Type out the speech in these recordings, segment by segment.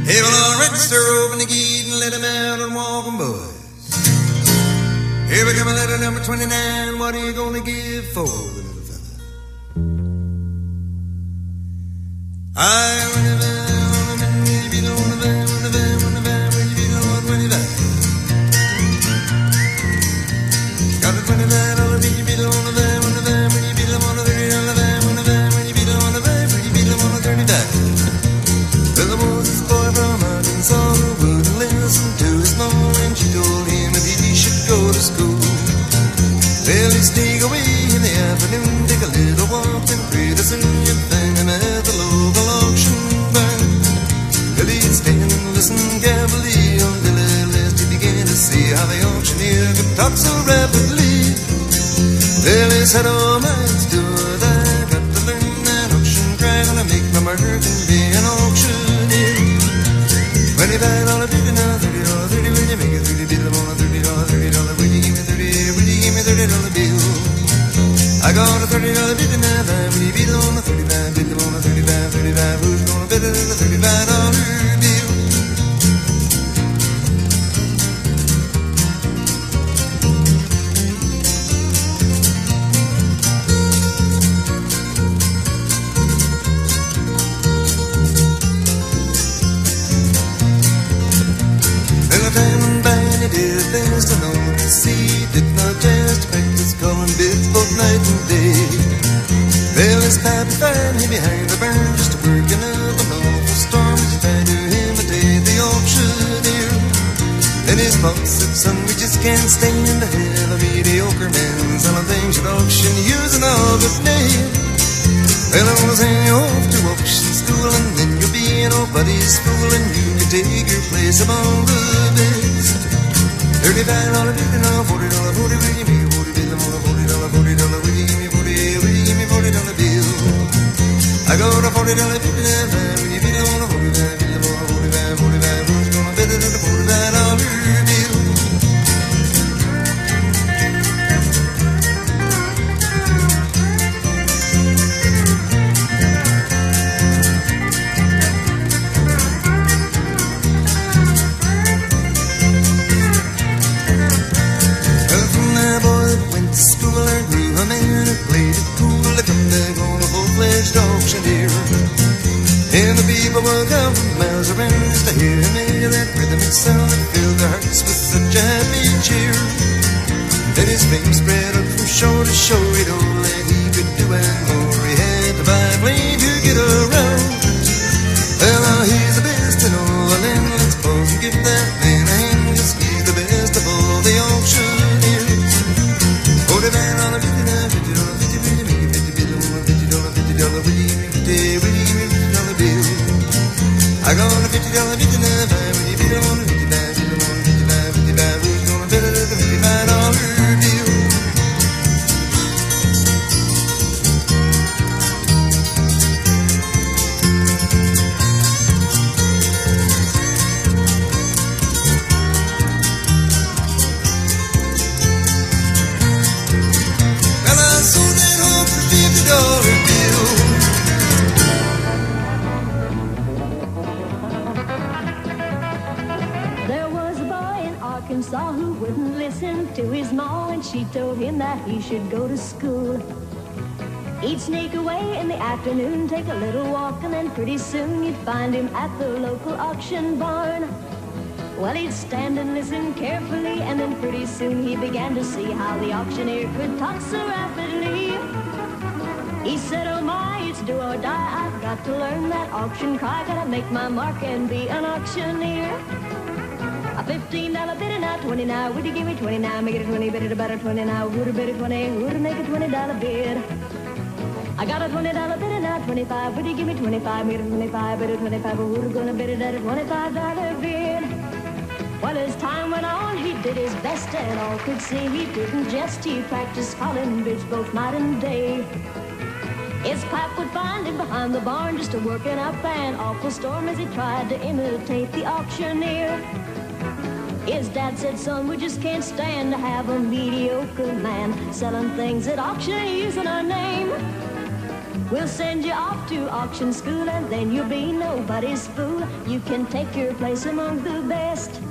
Hey, well, I'll register, open the gate and let him out and walk 'em, boys. Here we come, letter number 29. What are you gonna give for the little fella? I want to be the one of them, when you be the one, when you die. Got the $29, you be the one of them, when you be the one of $30, when you be the one of them, when you be the one of $30. Well, the Moses boy from Arkansas wouldn't listen to his mom, and she told him that he should go to school. Well, he'd sneak away in the afternoon, take a little walk, and pretty soon you'd find him at the local auction barn. Well, he'd stand and listen carefully until at last he began to see how the auctioneer could talk so rapidly. Well, he said, oh, my, it's good, I got to learn that auction cry, gonna make my mark and be an auctioneer. $25, $50, $30, will you make it 30 bill? I'm on a $30, will you give me 30? Will you give me $30 bill? I got a $30 bill and $9, will you be on a 35 bill? I'm on a 35, who's gonna bid it at a $35 bill? Did best I know to see, did not just practice calling bids both night and day. Well, his pipe fine, he behind the burn, just working up an awful storm as he tried to imitate the auctioneer. Then his boss said, son, we just can't stand to have a mediocre man selling things at auction using all good name. Well, I wanna send you off to auction school, and then you'll be nobody's fool, and you can take your place among the best. $35, $50, $40, will you give me a $40 bill? I'm on a $40, will you give me 40? Will you give me $40 bill? I got a $40, $50, will you be on a $45 bill? I'm on a $45, who's gonna bet it at a $45 bill? Auctioneer. And the people will come from miles around just to hear him make that rhythmic sound that filled their hearts with such a happy cheer. Then his fame spread out from shore to shore, he'd all that he could do and more. He had to buy a plane to get around. Well, now he's the best in all the land. Let's pause and give that man a hand, 'cause he's the best of all the auctioneers. $40, $50, $50, will you make it $50 bill? $50, will you give me 50? Will you give me $50 bill? I got a $50, $59, will you be the one? $55 bill, I'm on $55, who's gonna bet it at the $55 bill? Well, I sold that home for $50 bill. Arkansas who wouldn't listen to his ma when she told him that he should go to school. He'd sneak away in the afternoon, take a little walk, and then pretty soon you'd find him at the local auction barn. Well, he'd stand and listen carefully, and then pretty soon he began to see how the auctioneer could talk so rapidly. He said, oh my, it's do or die, I've got to learn that auction cry, gotta make my mark and be an auctioneer. A $15 bid and now 29. Would you give me 29? Make it a 20, bid it about a 20 now. Who'd bid a 20? Who'd make a $20 bid? I got a $20 bid and now 25. Would you give me 25? Make it a 25, bid a 25. Who'd gonna bid it at a $25 bid? Well, as time went on, he did his best, and all could see he didn't jest. He practiced calling bids both night and day. His pap would find him behind the barn, just a working up an awful storm as he tried to imitate the auctioneer. His dad said, son, we just can't stand to have a mediocre man selling things at auction using our name. We'll send you off to auction school, and then you'll be nobody's fool. You can take your place among the best.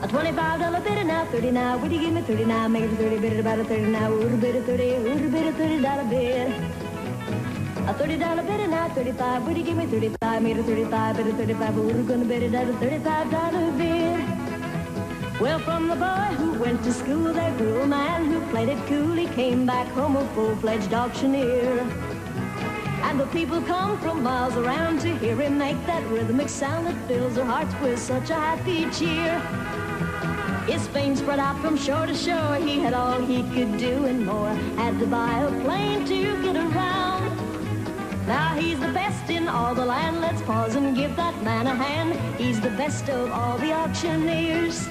A $25 bid and now 30 now. Would you give me 30 now? Make it a 30 bid, about a 30 now. Ooh, bid a 30, ooh, bid a $30 bid. A $30 bid and now 35. Would you give me 35? Make it a 35, bid a 35. We're gonna bid it at a $35 bid. Well, from the boy who went to school, there grew a man who played it cool. He came back home a full-fledged auctioneer. And the people come from miles around to hear him make that rhythmic sound that fills their hearts with such a happy cheer. His fame spread out from shore to shore. He had all he could do and more. Had to buy a plane to get around. Now he's the best in all the land. Let's pause and give that man a hand. He's the best of all the auctioneers.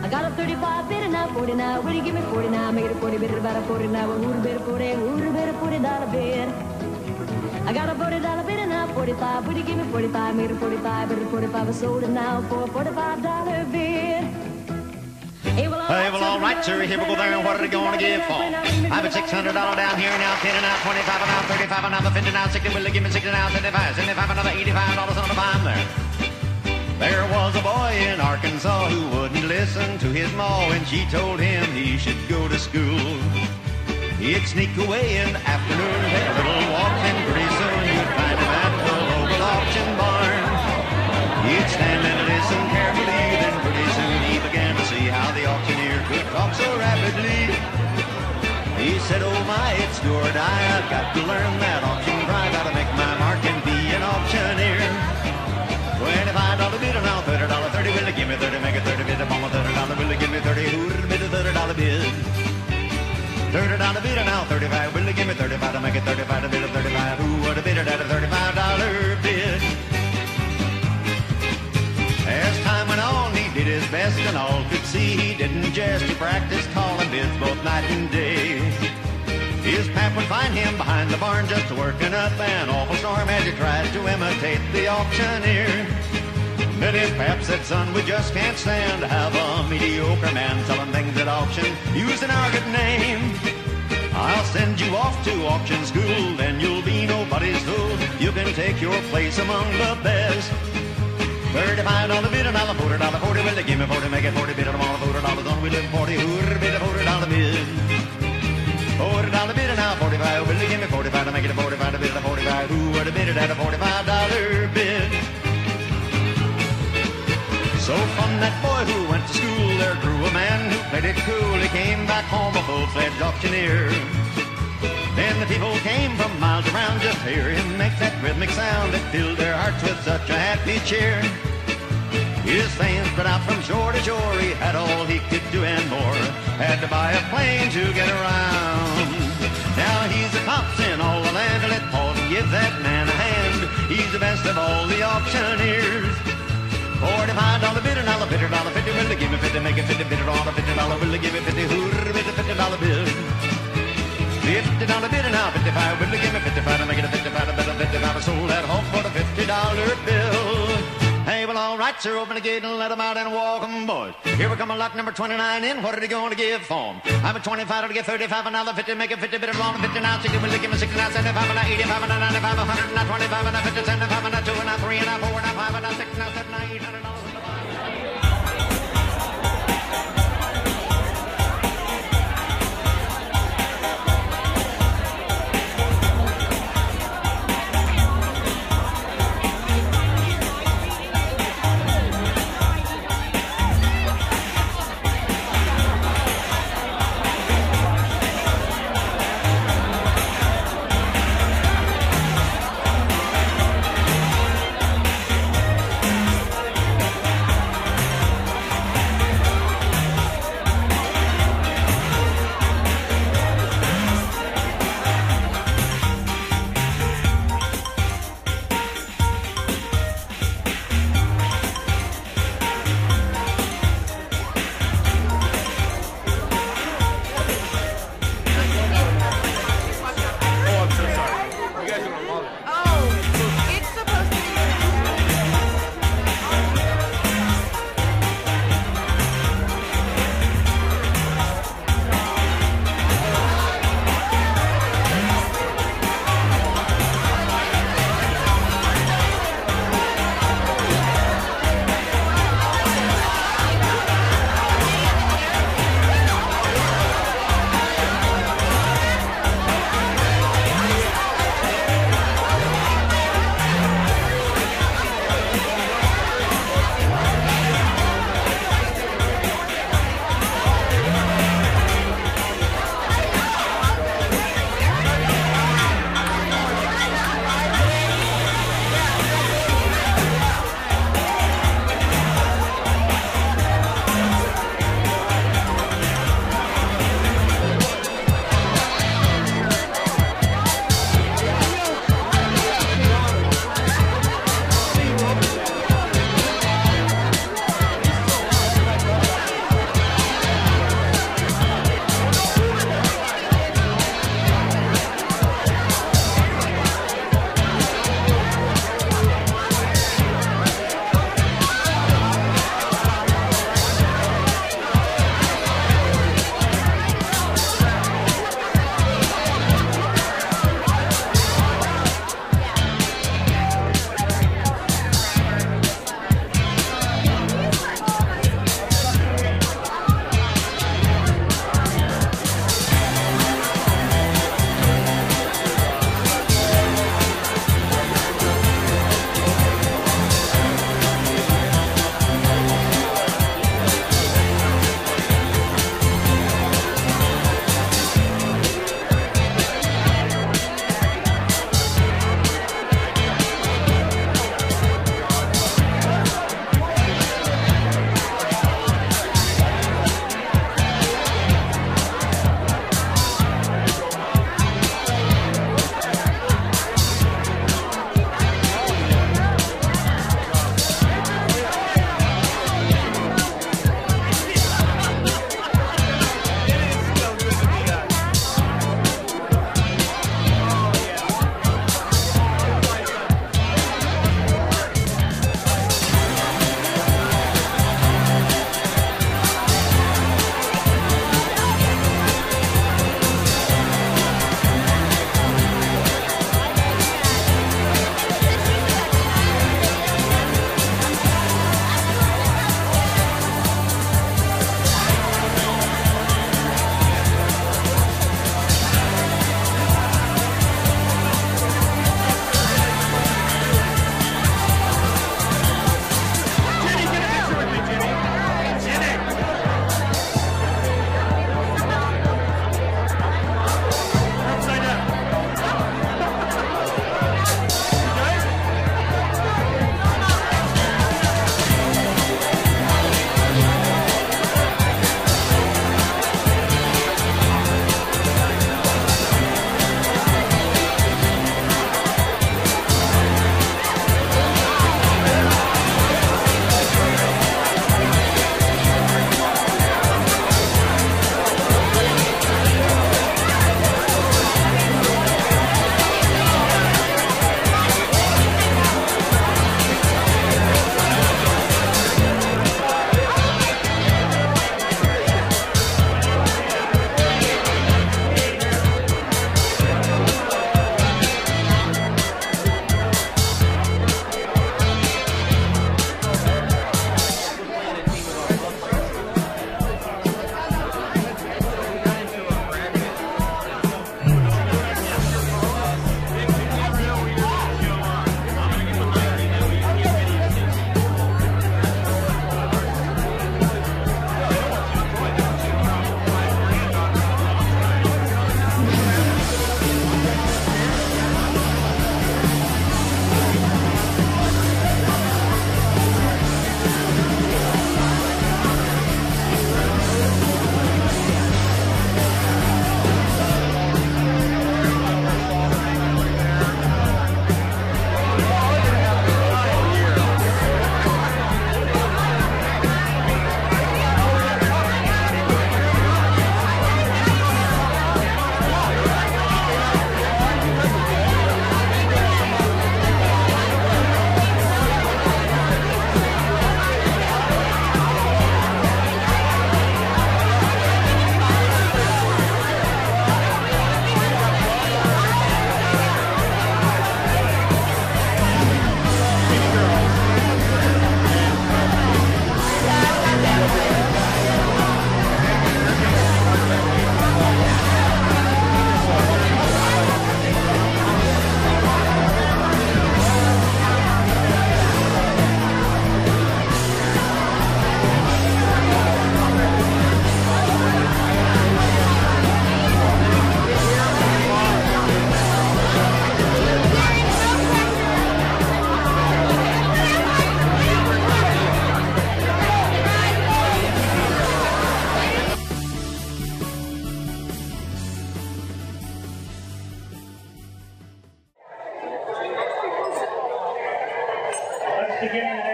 I got a 35 bid and now 40 now. Will you give me 40 now? Make it a 40 bid, about a 40 now. Who'd a bid a 40, who'd a bid a $40 bid. I got a $40 bid and now 45. Will you give me 45? Made a 45, bid a 45. I sold it now for a $45 bid. Hey, well, all right, sir. Here we go there. And what are they going to give for? I've a $600 down here now, 10 and now 25 and now 35 and now 50 now 60. Will they give me 60 now 75? 75 another $85 on the farm there. There was a boy in Arkansas who wouldn't listen to his ma when she told him he should go to school. He'd sneak away in the afternoon, take a little walk, and pretty soon you'd find him at the local auction barn. He'd stand and listen carefully, then pretty soon he began to see how the auctioneer could talk so rapidly. He said, oh my, it's do or die, I've got to learn that auction cry, gotta make my mark and be an auctioneer. $25 bid and now $30, 30, will they give me 30, make it 30 bid, upon a $30, will they give me 30, who'd bid a $30 bid? $30 bid and now 35, will they give me 35 to make it 35 to bid a 35, who would have bid it at a $35 bid? As time went on, he did his best and all could see he didn't jest, he practiced calling bids both night and day. His pap would find him behind the barn just working up an awful storm as he tried to imitate the auctioneer. Then his pap said, son, we just can't stand to have a mediocre man selling things at auction using our good name. I'll send you off to auction school, then you'll be nobody's fool. You can take your place among the best. $35 bid and now $40, 40, will they give me 40, make it 40 bid and all $40 on, we live 40, who'd bid a $40 bid? $40 bid and now 45, will they give me 45 to make it a 45 to bid a 45, who would have bid it at a $45 bid? So from that boy who went to school, there grew a man who played it cool. He came back home a full-fledged auctioneer. Then the people came from miles around just to hear him make that rhythmic sound that filled their hearts with such a happy cheer. His fame spread out from shore to shore. He had all he could do and more. Had to buy a plane to get around. Now he's the tops in all the land. Let Paul give that man a hand. He's the best of all the auctioneers. $45 bid and now $50, 50, will they give me 50, make it 50, bid it on a $50, will they give me 50, who'd bid a $50 bid? $50 bid and now 55, will they give me 55 to make it a 55, a bid a 55, I sold that home for the $50 bill. Hey, well, all right, sir, open the gate and let them out and walk 'em, boys. Here we come a lot number 29 in, what are they going to give for 'em? I'm a 25 to get 35, another 50, make it 50, bid it on a 50, now 60, will they give me 60, now 75, and now 85, and now 95, 100, and now 25, and now 50, 75, and now 2, and now 3, and now 4, and now 5, and now 6, and now 7, and now $800.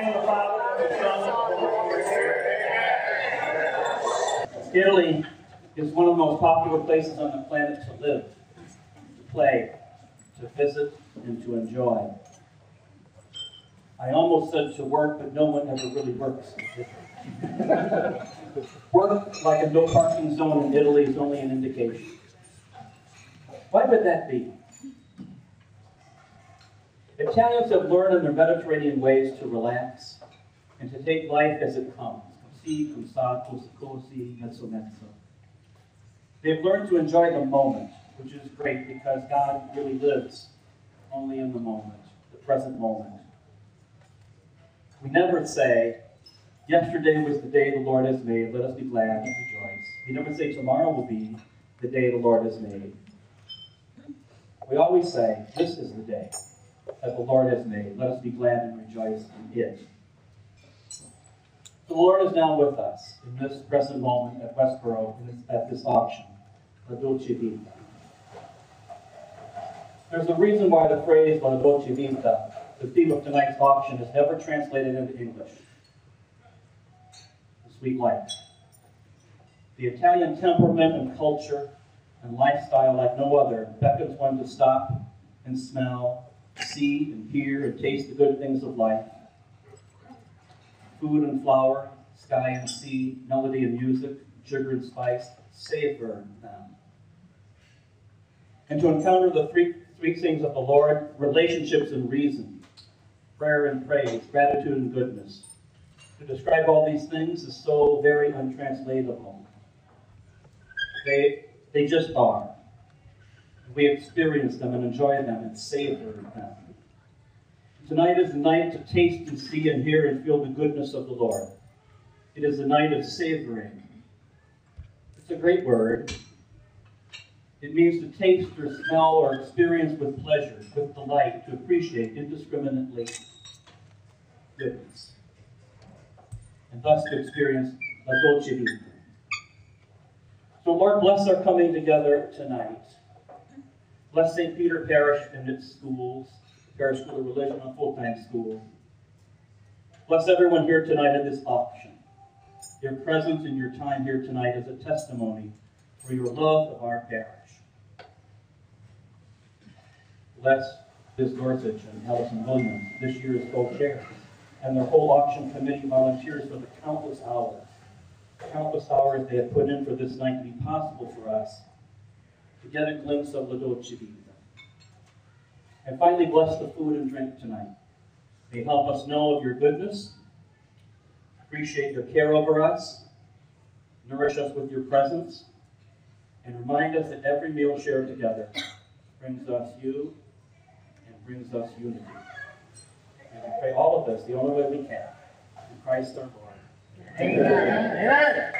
name of the Father, and of the Son, and of the Holy Spirit. Italy is one of the most popular places on the planet to live, to play, to visit, and to enjoy. I almost said to work, but no one ever really works in Italy. Work like a no parking zone in Italy is only an indication. Why would that be? Italians have learned in their Mediterranean ways to relax and to take life as it comes. Così, così, così, mezzo, mezzo. They've learned to enjoy the moment, which is great because God really lives only in the moment, the present moment. We never say, yesterday was the day the Lord has made, let us be glad and rejoice. We never say, tomorrow will be the day the Lord has made. We always say, this is the day that the Lord has made. Let us be glad and rejoice in it. The Lord is now with us in this present moment at Westboro at this auction, La Dolce Vita. There's a reason why the phrase La Dolce Vita, the theme of tonight's auction, is never translated into English. The sweet life. The Italian temperament and culture and lifestyle like no other beckons one to stop and smell, see and hear and taste the good things of life. Food and flower, sky and sea, melody and music, sugar and spice, savor them. And to encounter the sweet things of the Lord, relationships and reason, prayer and praise, gratitude and goodness. To describe all these things is so very untranslatable. They just are. We experience them and enjoy them and savor them. Tonight is the night to taste and see and hear and feel the goodness of the Lord. It is a night of savoring. It's a great word. It means to taste or smell or experience with pleasure, with delight, to appreciate indiscriminately goodness. And thus to experience La Dolce Vita. So Lord, bless our coming together tonight. Bless St. Peter Parish and its schools, Parish School of Religion, a full-time school. Bless everyone here tonight at this auction. Your presence and your time here tonight is a testimony for your love of our parish. Bless Liz Gorsuch and Allison Williams, this year's co-chairs, and their whole auction committee volunteers for the countless hours they have put in for this night to be possible for us to get a glimpse of La Dolce Vita. And finally, bless the food and drink tonight. May help us know of your goodness, appreciate your care over us, nourish us with your presence, and remind us that every meal shared together brings us you and brings us unity. And we pray all of this the only way we can. In Christ our Lord. Amen.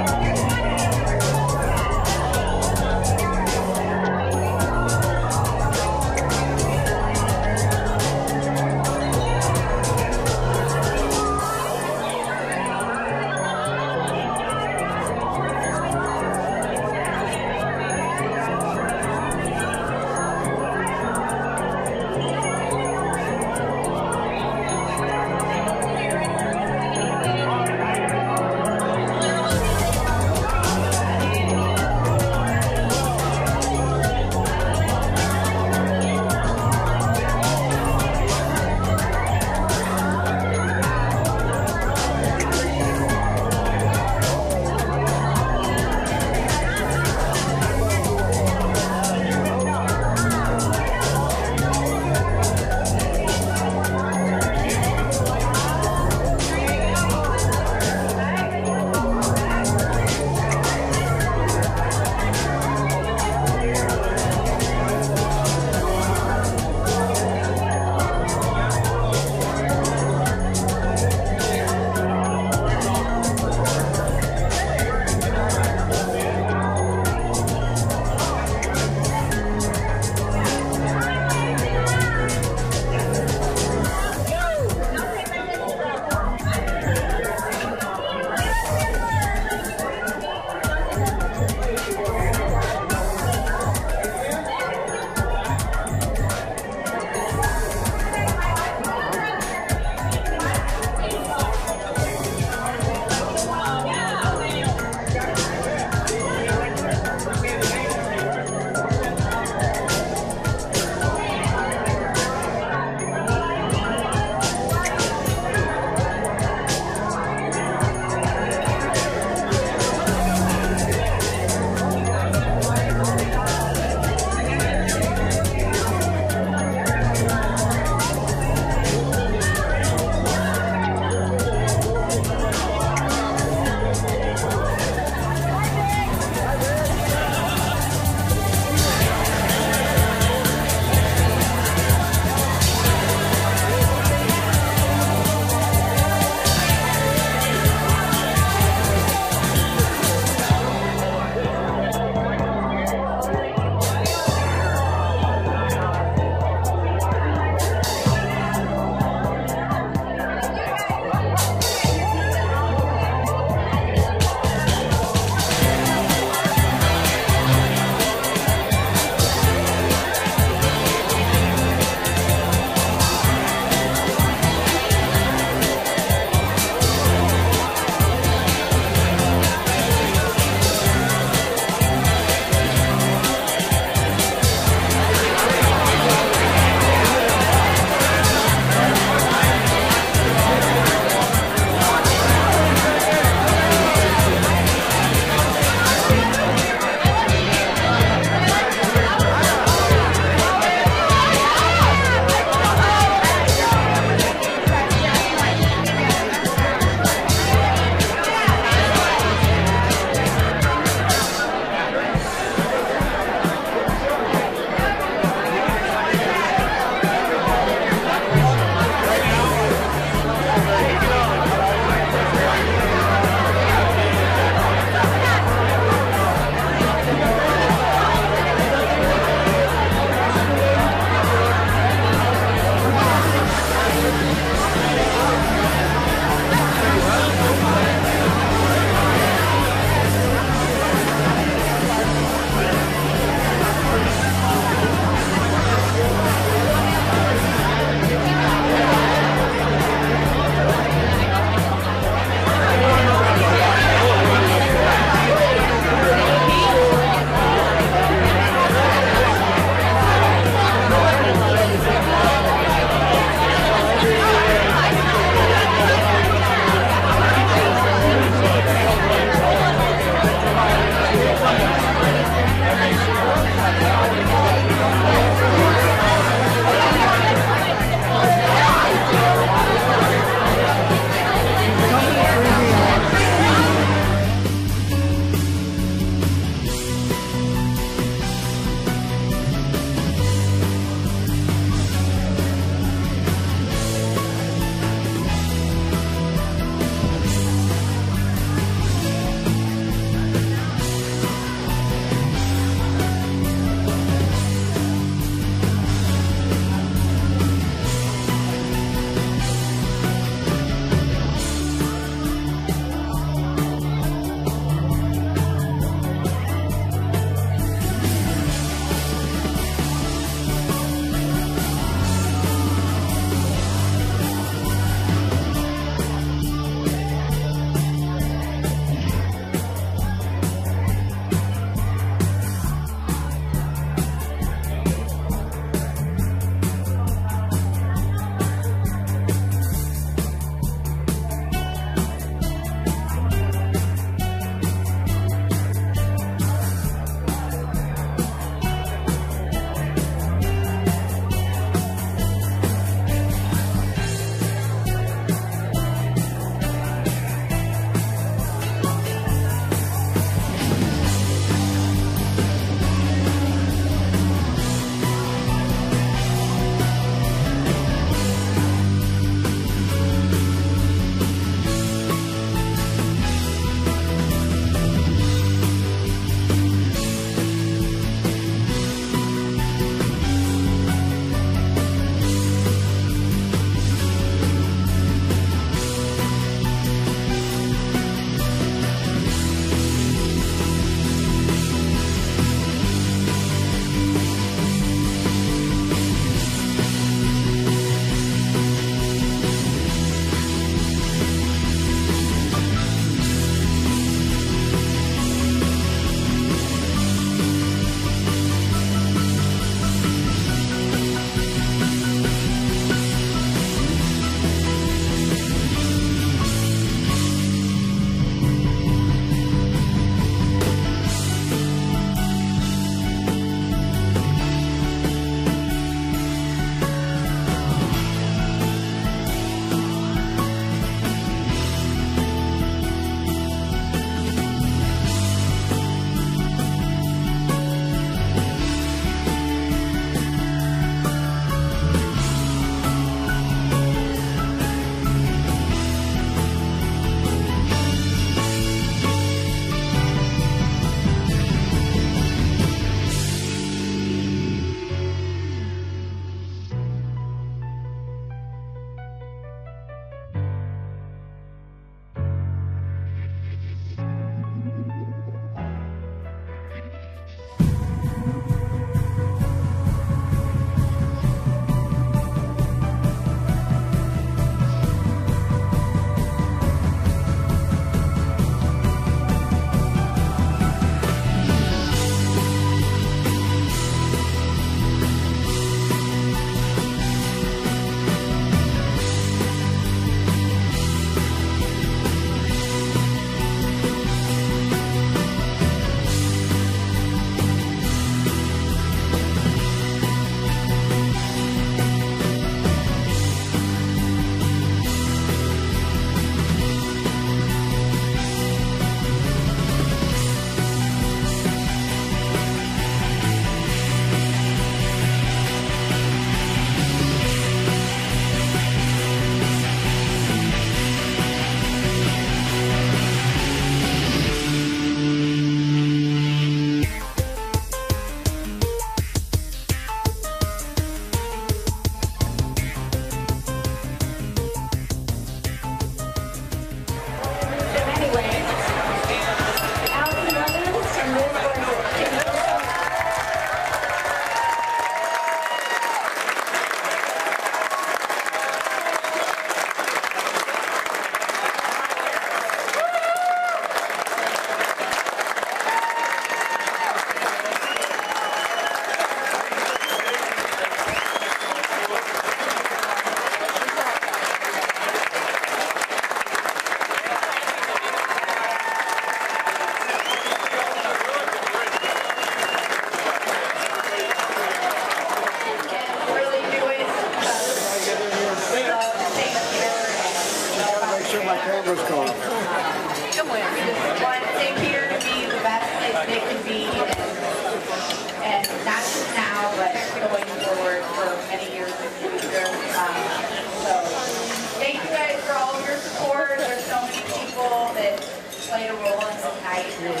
Can't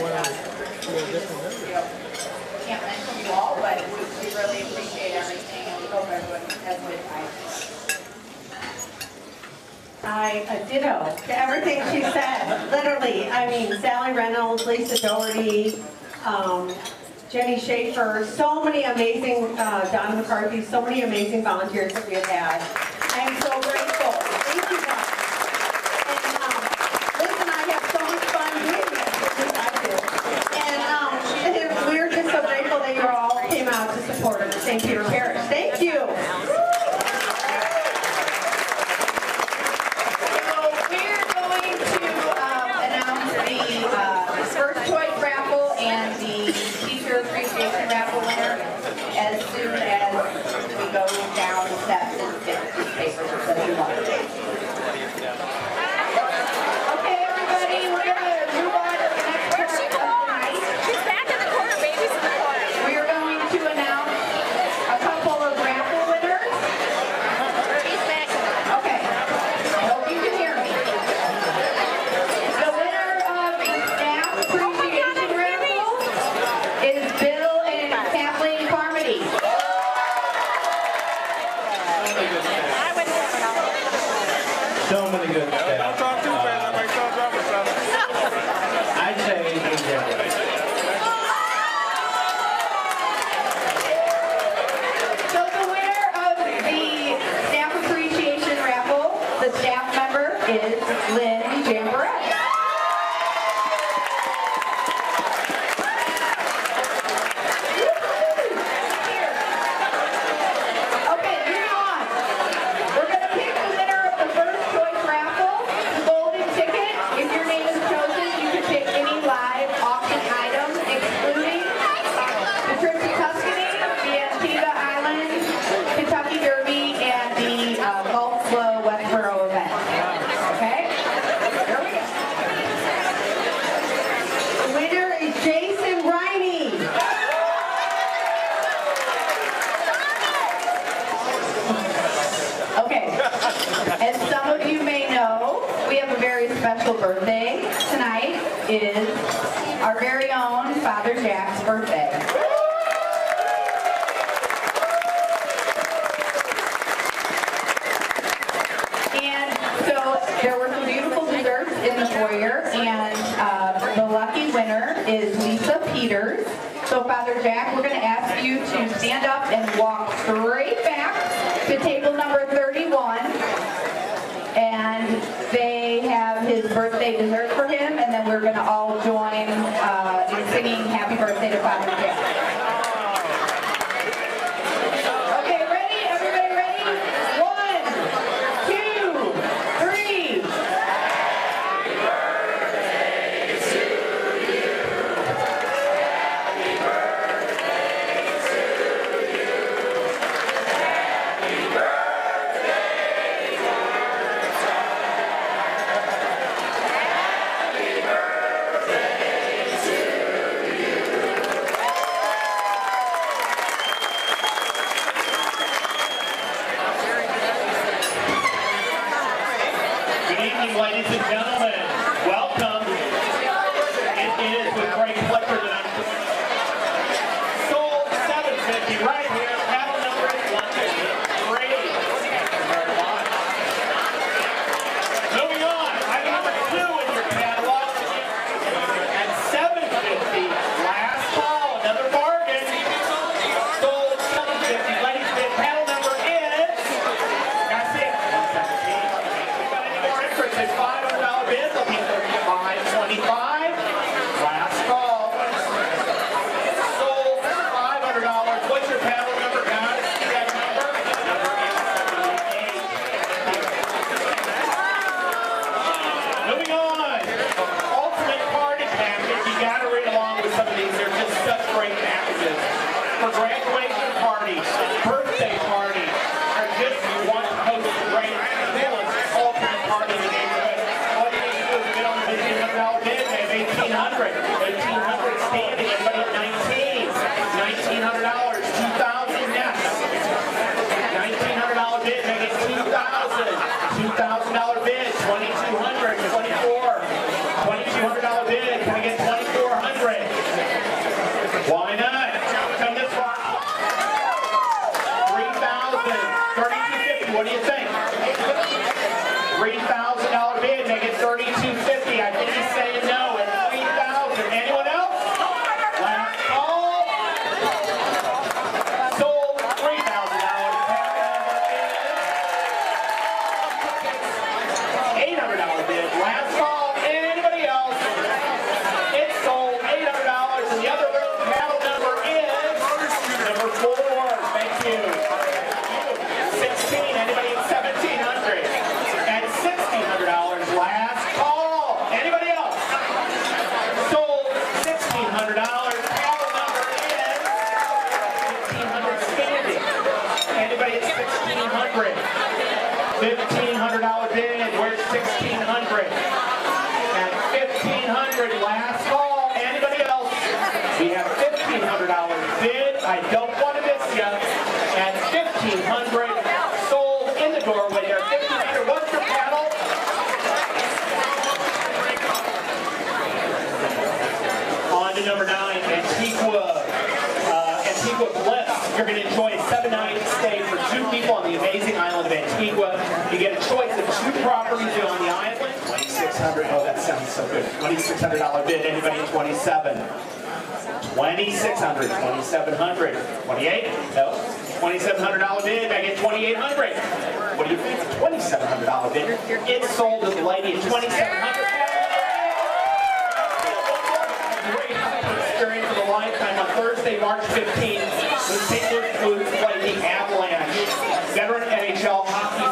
mention you all, but we really appreciate everything, and we hope everyone has a good time. I ditto to everything she said. Literally, I mean, Sally Reynolds, Lisa Doherty, Jenny Schaefer, so many amazing, Donna McCarthy, so many amazing volunteers that we have had. I'm so grateful. Thank you guys. And Liz and I have so much fun doing this. I do. And we're just so grateful that you all came out to support us at St. Peter Parish. Thank you. First choice raffle and the teacher appreciation raffle winner as soon as we go down the steps and get these papers that says you won. Okay, everybody, we're going to move on to the next part of the night. She's back in the corner, baby's in the corner. We are going to announce a couple of raffle winners. She's back. Okay, I hope you can hear me. The winner of the staff appreciation raffle is Bill and Kathleen Carmody. So many good Don't staff. talk too fast, I might start dropping something. I'd say So the winner of the staff appreciation raffle, the staff member is Lynn Jamboree. Okay, moving on. We're going to pick the winner of the first choice raffle, the golden ticket. If your name is chosen, you can pick any live auction item, excluding the trip to Tuscany, the Antigua Islands, Kentucky Derby, and the Gulf Flow Westboro event. Okay? Here we go. The winner is Jason Riney. Okay. As some of you may know, we have a very special birthday tonight. It is our very own Father Jack's birthday. And so there were some beautiful desserts in the foyer, and the lucky winner is Lisa Peters. So Father Jack, we're going to ask you to stand up and walk straight back to table number 31. And they have his birthday dessert for him, and then we're going to all join in singing happy birthday to Father Jack. Okay, ready? Everybody ready? 1, 2, 3. Happy birthday to you. Happy birthday to you. Happy birthday, Martha. Happy birthday to you. Good evening, ladies and gentlemen. Welcome. It is with great pleasure that I'm sold 750 right here. Paddle number is 153. Very much. Moving on, item number 2 in your catalog at 750. Last call, another bargain. Sold 750. Ladies and gentlemen, paddle number is. That's it. 117. Got any more interest in $500 bids? What do you think? $3,000 bid, make it $3,250. I think he's saying no at $3,000. Anyone else? Last call. Sold $3,000. $800 bid. Last call. Anybody else? It's sold $800. And the other room paddle number is number 4. Thank you. 16. Anybody at $1,700? At $1,600. Last call. Anybody else? Sold $1,600. Paddle number is $1,500 standing. Anybody at $1,600? $1,500 bid. Where's $1,600? At $1,500. Last call. Anybody else? We have $1,500 bid. I don't want to miss you. At $1,500. Sold in the doorway there. $1,500. What's your paddle? On to number 9, Antigua. Antigua Bliss. You're going to enjoy a 7-night stay for 2 people on the amazing island of Antigua. You get a choice of 2 properties on the island. $2,600. Oh, that sounds so good. $2,600 bid. Anybody at 27? $2,600. $2,700. $28? No. $2,700 bid. I get $2,800. What do you think? $2,700 bid. It's sold to the lady at $2,700. Great experience of a lifetime on Thursday, March 15th. The St. Louis Blues play the Avalanche. Veteran NHL hockey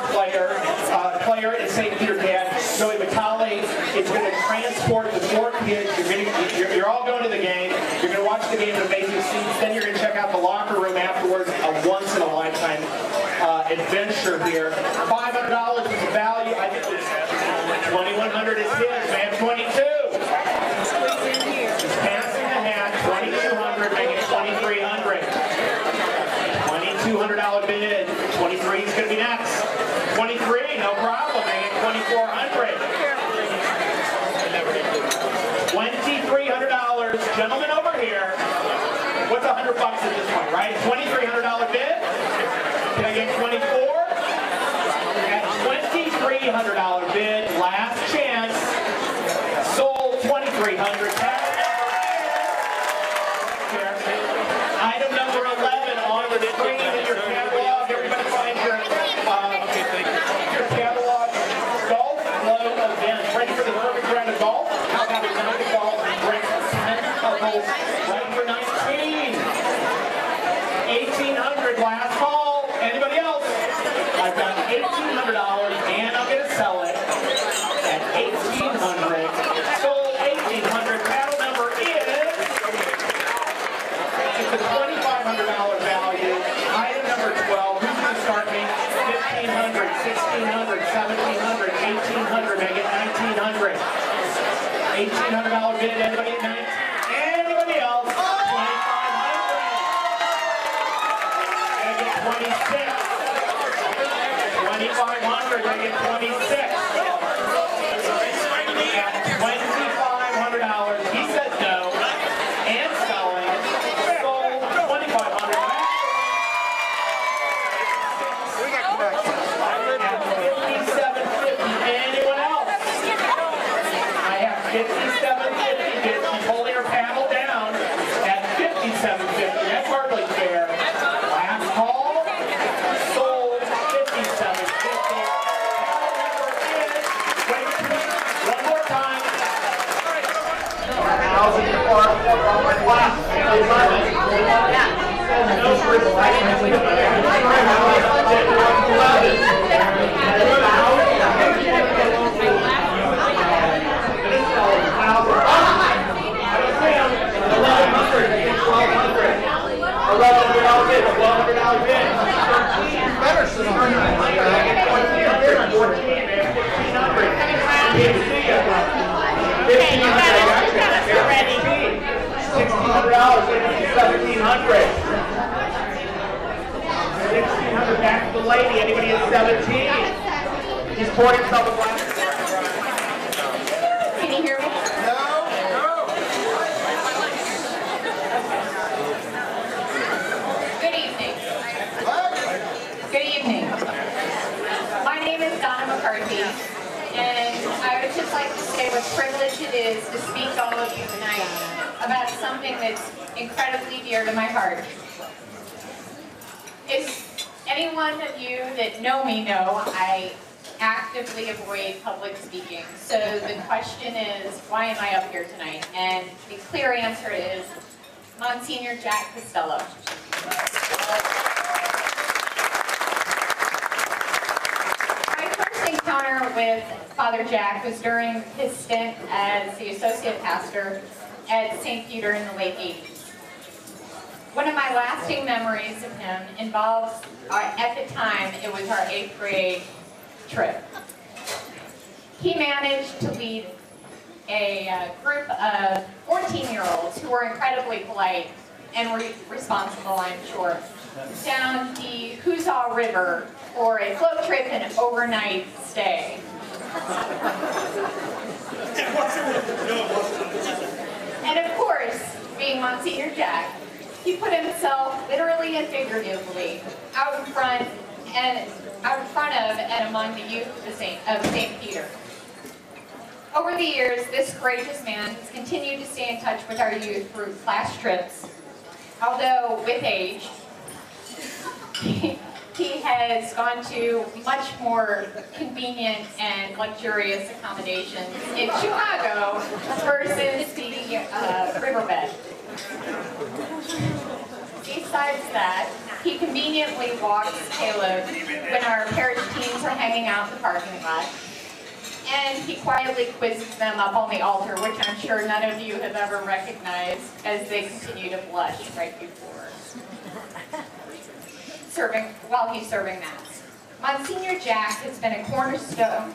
player in St. Peter Parish, Joey Vitale, is going to transport the 4 kids. You're all going to the game. You're going to watch the game in amazing seats. Then you're going to check out the locker room afterwards. A once-in-a-lifetime adventure here. $500 is the value. I think $2,100 is his. Man, 22. He's passing the hat. $2,200, making it $2,300. $2,200 bid. 23 is going to be next. 23, no problem. Make it $2,400. $2,300. Gentlemen over here. What's $100 at this point, right? $2,300 bid. Can I get 24? At $2,300 bid. Last chance. Sold $2,300. Item number 11 on the screen in your catalog. Everybody find your catalog. Golf Glow event. Ready for the perfect round of golf? How about a night of golf and break 10 couples right for 19? $1,800 last call. Anybody else? I've got $1,800 and I'm going to sell it at $1,800. Sold $1,800. Paddle number is... It's a $2,500 value. Item number 12. Who's going to start me? $1,500, $1,600, $1,700, $1,800. Make it $1,900. $1,800 bid. Anybody at 19? Anybody else? $2,500. Make it 26. $2,500. Make it 26. At $2,500. He said no. And selling. Sold $2,500. Anyone else? I have $5,750 bids. She's holding her paddle down at $5,750. That's hardly fair. Last call. Sold $5,750. One more time. 1,004 left. 1,600 back to the lady. Anybody at 17? He's pouring himself a glass. Can you hear me? Good evening. Good evening. Donna McCarthy, and I would just like to say what a privilege it is to speak to all of you tonight about something that's incredibly dear to my heart. If any one of you that know me know, I actively avoid public speaking. So the question is, why am I up here tonight? And the clear answer is Monsignor Jack Costello. My first encounter with Father Jack was during his stint as the associate pastor at St. Peter in the late 80s. One of my lasting memories of him involves, at the time, it was our 8th grade trip. He managed to lead a group of 14-year-olds who were incredibly polite and were responsible, I'm sure, down the Hoosiaw River for a float trip and overnight stay. And of course, being Monsignor Jack, he put himself literally and figuratively out in front of and among the youth of St. Peter. Over the years, this courageous man has continued to stay in touch with our youth through class trips. Although with age, he has gone to much more convenient and luxurious accommodations in Chicago versus the riverbed. Besides that, he conveniently walks Caleb when our parish teens are hanging out in the parking lot. And he quietly quizzes them up on the altar, which I'm sure none of you have ever recognized, as they continue to blush right before while he's serving Mass. Monsignor Jack has been a cornerstone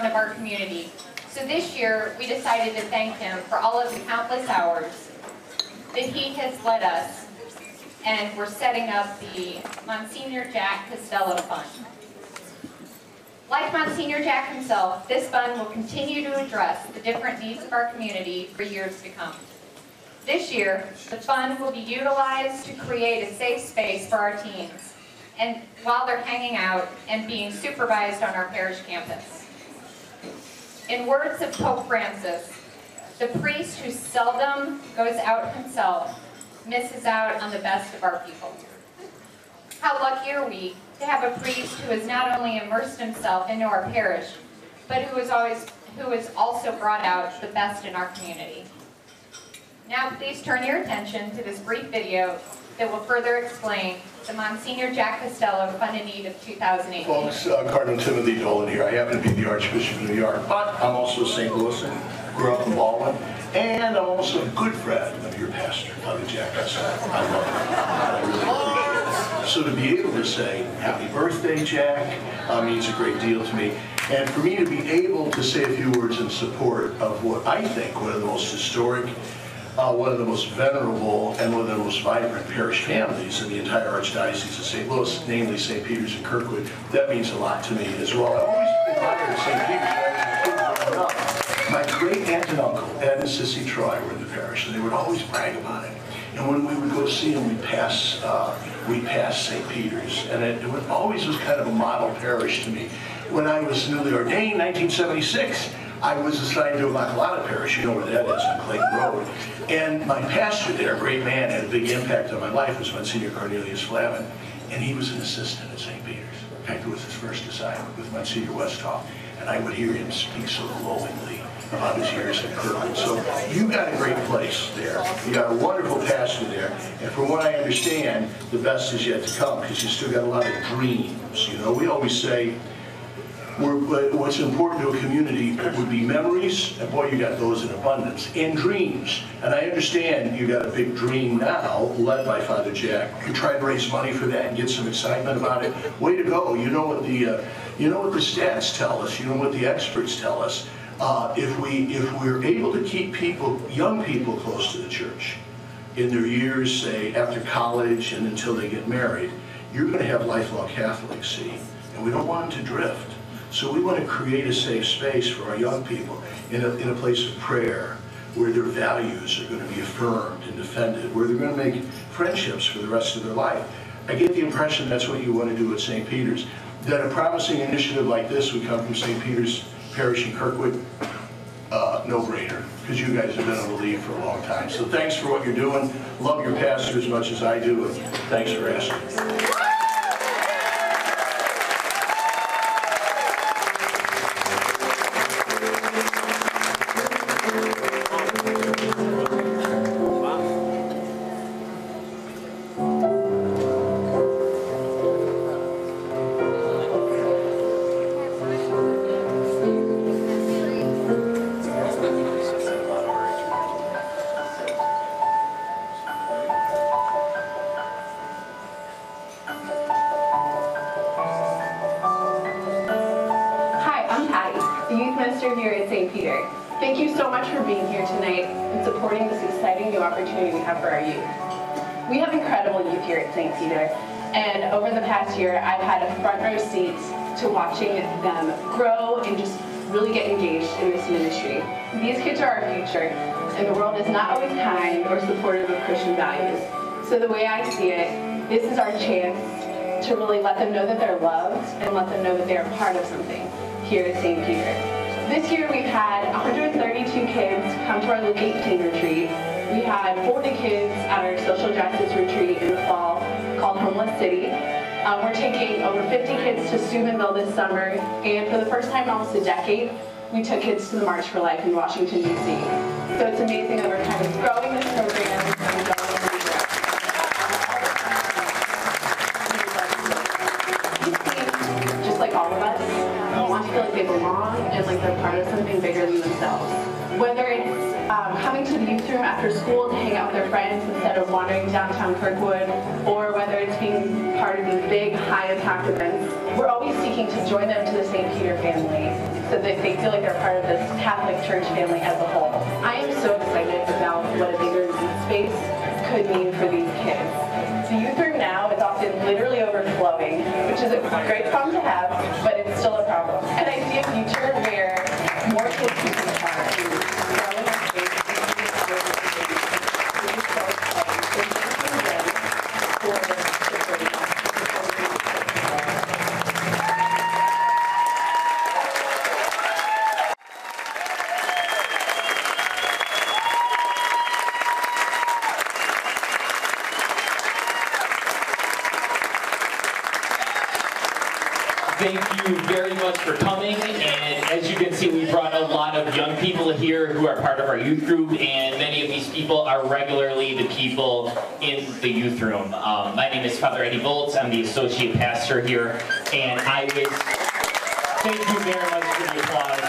of our community. So this year, we decided to thank him for all of the countless hours that he has led us, and we're setting up the Monsignor Jack Costello Fund. Like Monsignor Jack himself, this fund will continue to address the different needs of our community for years to come. This year, the fund will be utilized to create a safe space for our teens, and while they're hanging out and being supervised on our parish campus. In words of Pope Francis, the priest who seldom goes out himself misses out on the best of our people. How lucky are we to have a priest who has not only immersed himself into our parish, but who has also brought out the best in our community. Now please turn your attention to this brief video that will further explain the Monsignor Jack Costello Fund in Need of 2018. Folks, Cardinal Timothy Dolan here. I happen to be the Archbishop of New York, but I'm also a St. Louisan, grew up in Baldwin, and I'm also a good friend of your pastor, Father Jack Costello. I love him. I really appreciate it. So to be able to say, happy birthday, Jack, means a great deal to me. And for me to be able to say a few words in support of what I think one of the most historic, one of the most venerable, and one of the most vibrant parish families in the entire Archdiocese of St. Louis, namely St. Peter's and Kirkwood, that means a lot to me as well. I always admired St. Peter's. My great aunt and uncle, Ed and Sissy Troy, were in the parish, and they would always brag about it. And when we would go see them, we'd pass St. Peter's, and it always was kind of a model parish to me. When I was newly ordained, 1976, I was assigned to Immaculata Parish, you know where that is, on Clayton Road. And my pastor there, a great man, had a big impact on my life, was Monsignor Cornelius Flavin, and he was an assistant at St. Peter's. In fact, it was his first assignment with Monsignor Westhoff, and I would hear him speak so glowingly about his years at Kirkwood. So you got a great place there. You got a wonderful pastor there, and from what I understand, the best is yet to come, because you still got a lot of dreams. You know, we always say, what's important to a community would be memories, and boy, you got those in abundance, and dreams. And I understand you got a big dream now, led by Father Jack. You try to raise money for that and get some excitement about it. Way to go! You know what the stats tell us. You know what the experts tell us. If we're able to keep young people close to the church in their years, say after college and until they get married, you're going to have lifelong Catholics. See, and we don't want them to drift. So we want to create a safe space for our young people in a place of prayer where their values are going to be affirmed and defended, where they're going to make friendships for the rest of their life. I get the impression that's what you want to do at St. Peter's. That a promising initiative like this would come from St. Peter's Parish in Kirkwood, no-brainer, because you guys have been on the lead for a long time. So thanks for what you're doing. Love your pastor as much as I do, and thanks for asking. Here at St. Peter. Thank you so much for being here tonight and supporting this exciting new opportunity we have for our youth. We have incredible youth here at St. Peter, and over the past year I've had a front row seat to watching them grow and just really get engaged in this ministry. These kids are our future, and the world is not always kind or supportive of Christian values. So the way I see it, this is our chance to really let them know that they're loved and let them know that they're part of something here at St. Peter. This year we've had 132 kids come to our Luke 18 retreat. We had 40 kids at our social justice retreat in the fall called Homeless City. We're taking over 50 kids to Steubenville this summer, and for the first time in almost a decade, we took kids to the March for Life in Washington, D.C. So it's amazing that we're kind of growing this program and growing it. These teams, just like all of us, want to feel like they belong and like they're part of something bigger than themselves. Whether it's coming to the youth room after school to hang out with their friends instead of wandering downtown Kirkwood, or whether it's being part of these big, high-impact events, we're always seeking to join them to the St. Peter family so that they feel like they're part of this Catholic Church family as a whole. I am so excited about what a bigger youth space could mean for these kids. The youth room now is often literally overflowing, which is a great problem to have, but it's still a problem. And I see a future where more kids can take part in growing our space Thank you very much for coming, and as you can see, we brought a lot of young people here who are part of our youth group, and many of these people are regularly the people in the youth room. My name is Father Eddie Volz. I'm the associate pastor here, and I was, thank you very much for the applause.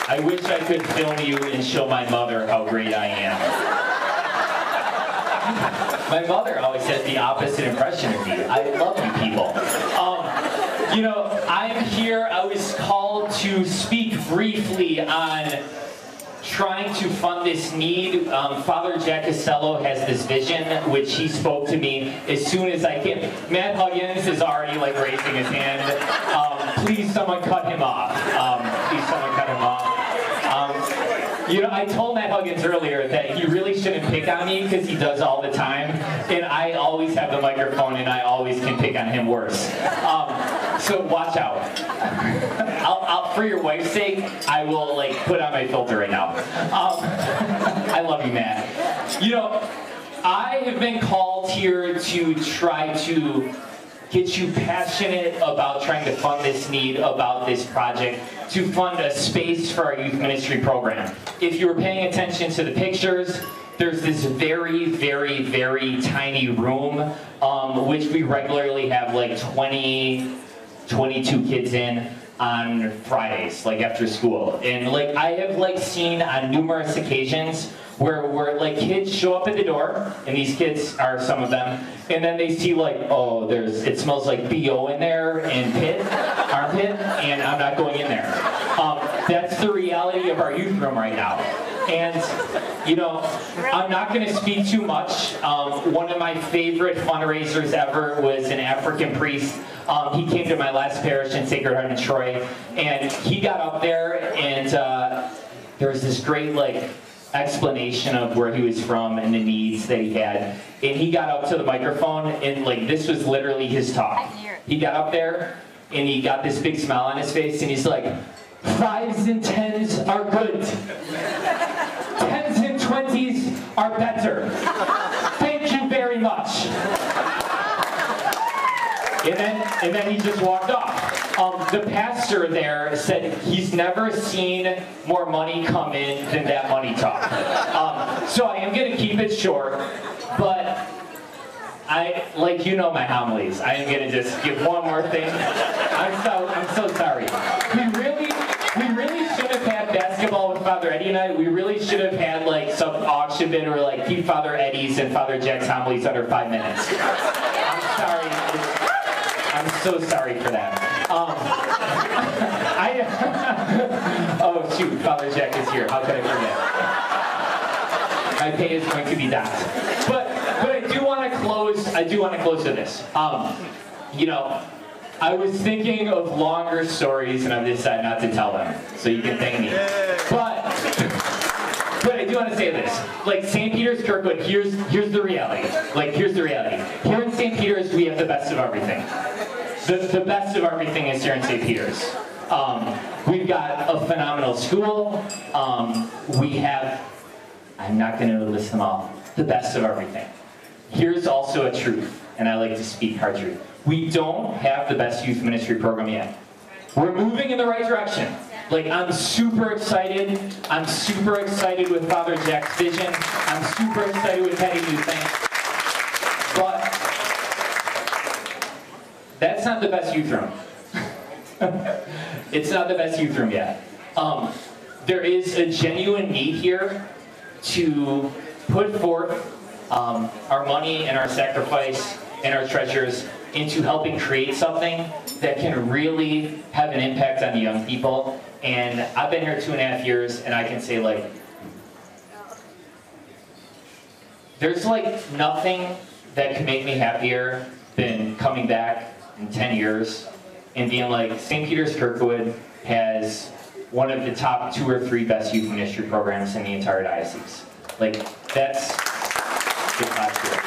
I wish I could film you and show my mother how great I am. My mother always has the opposite impression of me. I love you people. You know, I'm here, I was called to speak briefly on trying to fund this need. Father Jack Casello has this vision, which he spoke to me as soon as I came. Matt Huggins is already like raising his hand. Please someone cut him off. Please someone cut him off. You know, I told Matt Huggins earlier that he really shouldn't pick on me because he does all the time, and I always have the microphone and I always can pick on him worse. So watch out. I'll, for your wife's sake, I will like put on my filter right now. I love you, Matt. You know, I have been called here to try to get you passionate about trying to fund this need, about this project, to fund a space for our youth ministry program. If you were paying attention to the pictures, there's this very, very, very tiny room, which we regularly have like 20, 22 kids in on Fridays, like after school. And like I have like seen on numerous occasions where like kids show up at the door, and these kids are some of them, and then they see like, oh, it smells like BO in there and armpit, and I'm not going in there. That's the reality of our youth room right now. And, you know, I'm not going to speak too much. One of my favorite fundraisers ever was an African priest. He came to my last parish in Sacred Heart in Troy, and he got up there, and there was this great, like, explanation of where he was from and the needs that he had. And he got up to the microphone and like this was literally his talk. He got up there and he got this big smile on his face and he's like, 5s and 10s are good. 10s and 20s are better. Thank you very much. And then he just walked off. The pastor there said he's never seen more money come in than that money talk. So I am going to keep it short, but like you know my homilies, I am going to just give one more thing. I'm so sorry. We really should have had basketball with Father Eddie and I. We really should have had like some auction bid or like keep Father Eddie's and Father Jack's homilies under 5 minutes. I'm sorry. I'm so sorry for that. Oh shoot, Father Jack is here. How could I forget? My pay is going to be docked. But I do want to close. I do want to close with this. You know, I was thinking of longer stories, and I've decided not to tell them. So you can thank me. But I do want to say this. Like St. Peter's Kirkwood, here's the reality. Like here's the reality. Here in St. Peter's, we have the best of everything. The best of everything is here in St. Peter's. We've got a phenomenal school. We have, I'm not going to list them all, the best of everything. Here's also a truth, and I like to speak hard truth. We don't have the best youth ministry program yet. We're moving in the right direction. Like, I'm super excited. I'm super excited with Father Jack's vision. I'm super excited with Teddy New Thing. But that's not the best youth room. It's not the best youth room yet. There is a genuine need here to put forth our money and our sacrifice and our treasures into helping create something that can really have an impact on the young people. And I've been here 2.5 years, and I can say, like, there's like nothing that can make me happier than coming back in 10 years and being like, St. Peter's Kirkwood has one of the top 2 or 3 best youth ministry programs in the entire diocese. Like, that's good class here.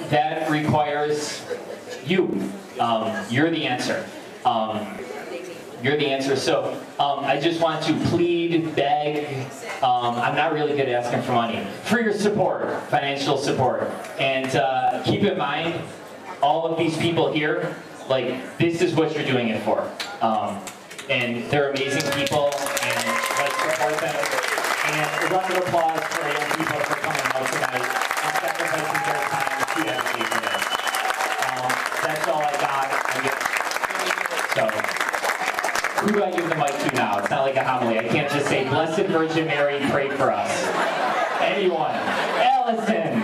That requires you. You're the answer. You're the answer. So I just want to plead, beg, I'm not really good at asking for money, for your support, financial support. And keep in mind, all of these people here, like, this is what you're doing it for. And they're amazing people, and let's support them. And a round of applause for our young people for coming out tonight and sacrificing their time to advocate for this. That's all I got. So, who do I give the mic to now? It's not like a homily. I can't just say, Blessed Virgin Mary, pray for us. Anyone? Allison.